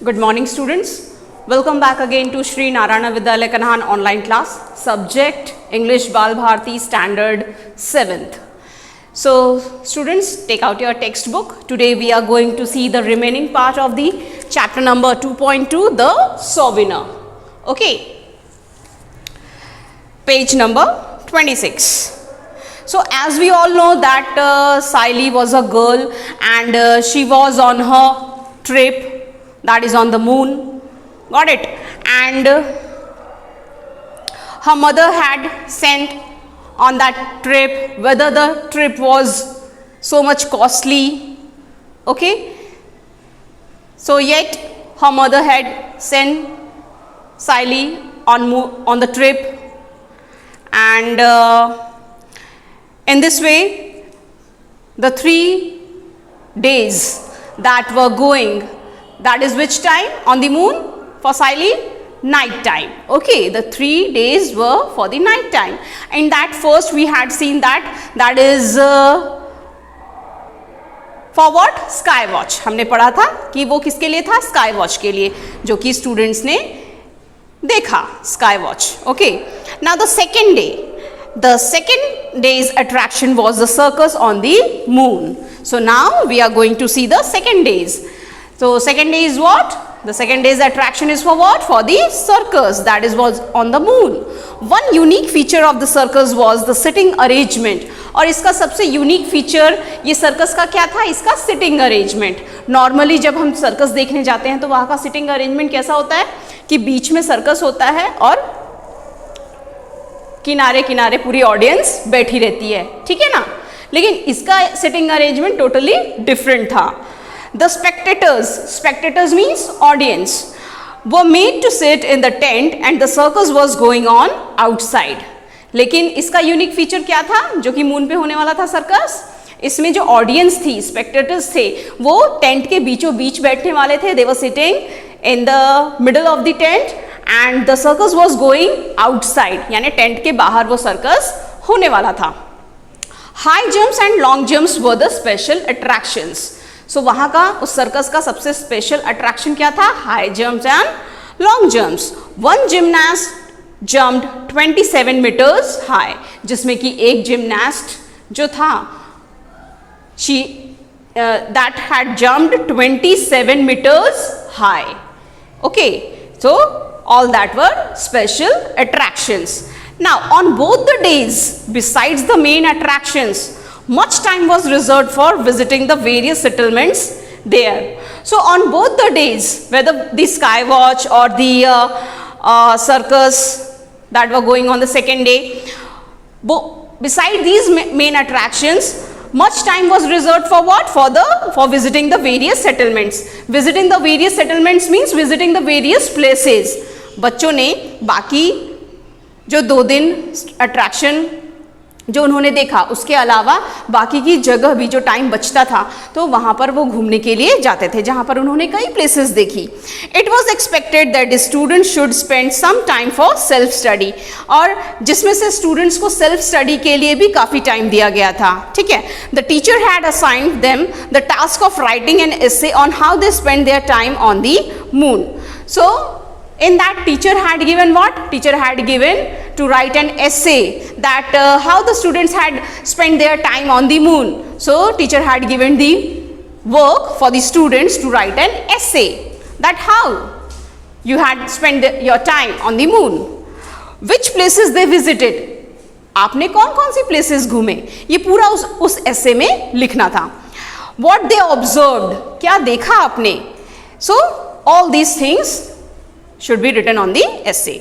Good morning, students. Welcome back again to Shri Narayana Vidyalaya Kanahan online class. Subject English Bal Bharati Standard 7th. So, students, take out your textbook. Today we are going to see the remaining part of the chapter number 2.2, the souvenir. Okay. Page number 26. So, as we all know that Saili was a girl and she was on her trip, that is on the moon, got it, and her mother had sent on that trip, whether the trip was so much costly, okay, so yet her mother had sent Saili on the trip, and in this way the 3 days that were going, that is which time on the moon for Saili? Night time. Okay, the 3 days were for the night time. In that first we had seen that is for what? Sky watch. हमने पढ़ा था कि वो किसके लिए था? Sky watch के लिए, जो कि students ने देखा sky watch. Okay. Now the second day. The second day's attraction was the circus on the moon. So now we are going to see the second days. So second day is what? The second day's attraction is for what? For the circus, that is was on the moon. One unique feature of the circus was the sitting arrangement. और इसका सबसे unique feature ये circus का क्या था? इसका sitting arrangement. Normally जब हम सर्कस देखने जाते हैं तो वहाँ का सिटिंग अरेंजमेंट कैसा होता है कि बीच में सर्कस होता है और किनारे किनारे पूरी ऑडियंस बैठी रहती है, ठीक है ना. लेकिन इसका सिटिंग अरेंजमेंट टोटली डिफरेंट था. The spectators means audience, were made to sit in the tent and the circus was going on outside. लेकिन इसका यूनिक फीचर क्या था जो कि मून पे होने वाला था सर्कस? इसमें जो ऑडियंस थी, स्पेक्टेटर्स थे, वो टेंट के बीचों बीच बैठने वाले थे. They were sitting in the middle of the tent and the circus was going outside, यानी टेंट के बाहर वो सर्कस होने वाला था. High jumps and long jumps were the special attractions. So वहाँ का उस सर्कस का सबसे स्पेशल अट्रैक्शन क्या था? High jumps and long jumps. One gymnast jumped 27 metres high, जिसमें कि एक जिम्नास्ट जो था that had jumped 27 meters high. Okay, so all that were special attractions. Now on both the days, besides the main attractions, much time was reserved for visiting the various settlements there. So on both the days, whether the sky watch or the circus that were going on the second day, beside these main attractions, much time was reserved for what? For visiting the various settlements. Visiting the various settlements means visiting the various places. बच्चों ने बाकी जो 2 दिन attraction जो उन्होंने देखा, उसके अलावा बाकी की जगह भी जो टाइम बचता था तो वहाँ पर वो घूमने के लिए जाते थे, जहाँ पर उन्होंने कई प्लेसेस देखी. It was expected that the student should spend some time for self study, और जिसमें से स्टूडेंट्स को सेल्फ स्टडी के लिए भी काफ़ी टाइम दिया गया था, ठीक है. The teacher had assigned them the task of writing an essay on how they spend their time on the moon. So in that, teacher had given what? Teacher had given to write an essay that how the students had spent their time on the moon. So teacher had given the work for the students to write an essay that how you had spent your time on the moon. Which places they visited? आपने कौन-कौन सी places घूमे, ये पूरा उस essay में लिखना था. What they observed, क्या देखा आपने? So all these things should be written on the essay.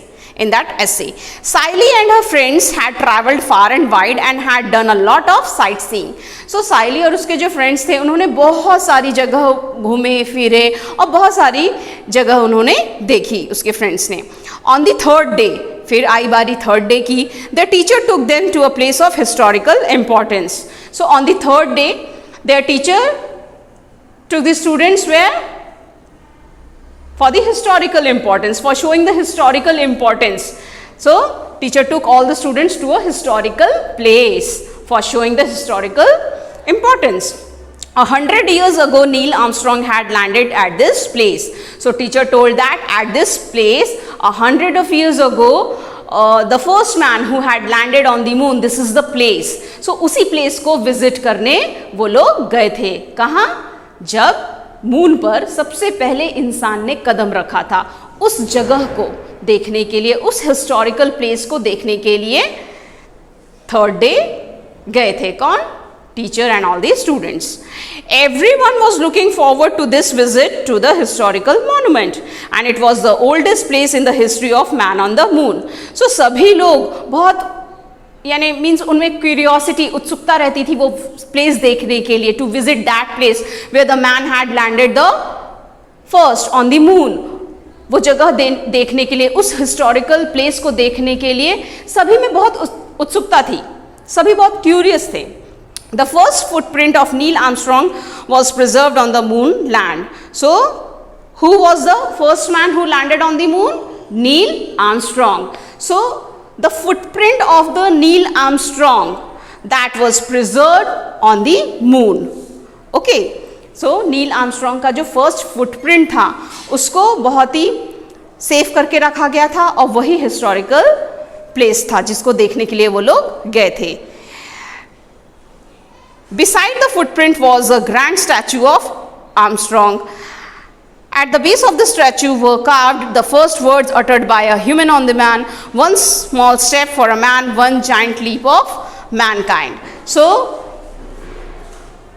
In that essay, Saili and her friends had travelled far and wide and had done a lot of sightseeing. So Saili और उसके जो friends थे उन्होंने बहुत सारी जगह घूमे फिरे और बहुत सारी जगह उन्होंने देखी उसके friends ने. On the third day, फिर आई बारी थर्ड डे की. The teacher took them to a place of historical importance. So on the third day, their teacher took the students where? For the historical importance, for showing the historical importance. So teacher took all the students to a historical place for showing the historical importance. 100 years ago, Neil Armstrong had landed at this place. So teacher told that at this place, 100 of years ago, the first man who had landed on the moon, this is the place. So उसी place को visit करने वो लोग गए थे. कहाँ? जब moon पर सबसे पहले इंसान ने कदम रखा था, उस जगह को देखने के लिए, उस हिस्टोरिकल प्लेस को देखने के लिए थर्ड डे गए थे. कौन? Teacher and all the students. Everyone was looking forward to this visit to the historical monument, and it was the oldest place in the history of man on the moon. So सभी लोग बहुत यानी means उनमें curiosity, उत्सुकता रहती थी वो place देखने के लिए, to visit that place where the man had landed the first on the moon. वो जगह देखने के लिए, उस हिस्टोरिकल प्लेस को देखने के लिए सभी में बहुत उत्सुकता थी, सभी बहुत क्यूरियस थे. The first footprint of Neil Armstrong was preserved on the moon land. So, who was the first man who landed on the moon? Neil Armstrong. So, the footprint of the Neil Armstrong that was preserved on the moon. Okay. So, Neil Armstrong का जो first footprint था, उसको बहुत ही safe करके रखा गया था और वही historical place था जिसको देखने के लिए वो लोग गए थे. Beside the footprint was a grand statue of Armstrong. At the base of the statue were carved the first words uttered by a human on the man, one small step for a man, one giant leap of mankind. So,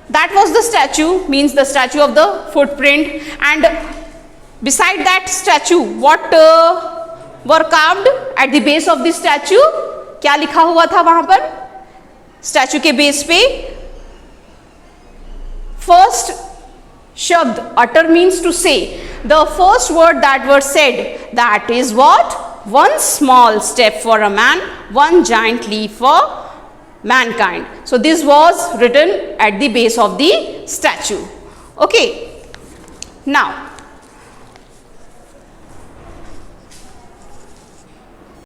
that was the statue, means the statue of the footprint, and beside that statue, what were carved at the base of the statue? क्या लिखा हुआ था वहां पर statue के base पे? First shabd, utter means to say. The first word that were said, that is what? One small step for a man, one giant leap for mankind. So this was written at the base of the statue. Okay. Now